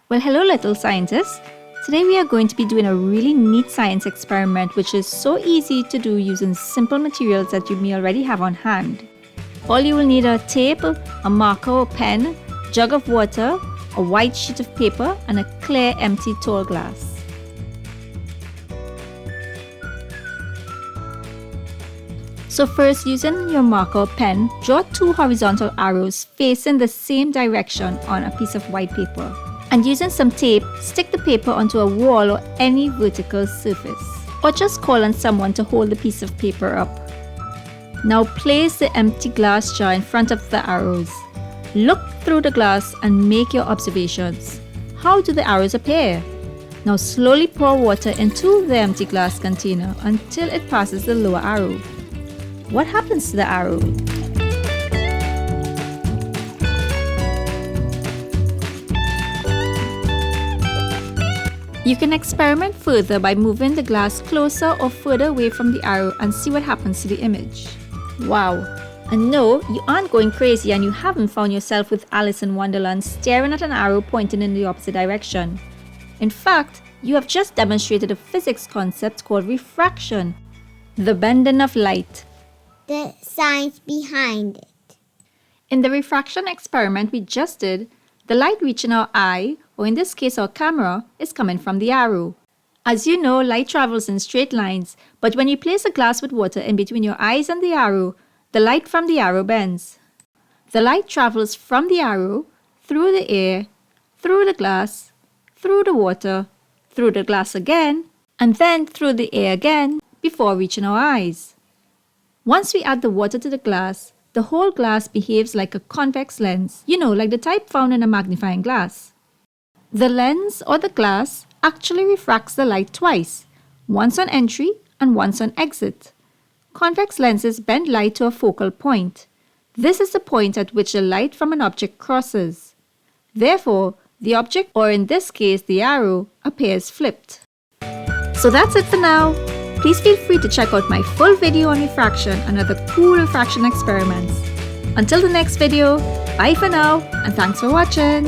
Well, hello little scientists. Today we are going to be doing a really neat science experiment which is so easy to do using simple materials that you may already have on hand. All you will need are tape, a marker or pen, jug of water, a white sheet of paper and a clear empty tall glass. So first, using your marker or pen, draw two horizontal arrows facing the same direction on a piece of white paper. And using some tape, stick the paper onto a wall or any vertical surface. Or just call on someone to hold the piece of paper up. Now place the empty glass jar in front of the arrows. Look through the glass and make your observations. How do the arrows appear? Now slowly pour water into the empty glass container until it passes the lower arrow. What happens to the arrow? You can experiment further by moving the glass closer or further away from the arrow and see what happens to the image. Wow! And no, you aren't going crazy and you haven't found yourself with Alice in Wonderland staring at an arrow pointing in the opposite direction. In fact, you have just demonstrated a physics concept called refraction, the bending of light. The science behind it. In the refraction experiment we just did, the light reaching our eye, or in this case our camera, is coming from the arrow. As you know, light travels in straight lines, but when you place a glass with water in between your eyes and the arrow, the light from the arrow bends. The light travels from the arrow, through the air, through the glass, through the water, through the glass again, and then through the air again before reaching our eyes. Once we add the water to the glass, the whole glass behaves like a convex lens, like the type found in a magnifying glass. The lens or the glass actually refracts the light twice, once on entry and once on exit. Convex lenses bend light to a focal point. This is the point at which the light from an object crosses. Therefore, the object, or in this case the arrow, appears flipped. So that's it for now. Please feel free to check out my full video on refraction and other cool refraction experiments. Until the next video, bye for now and thanks for watching.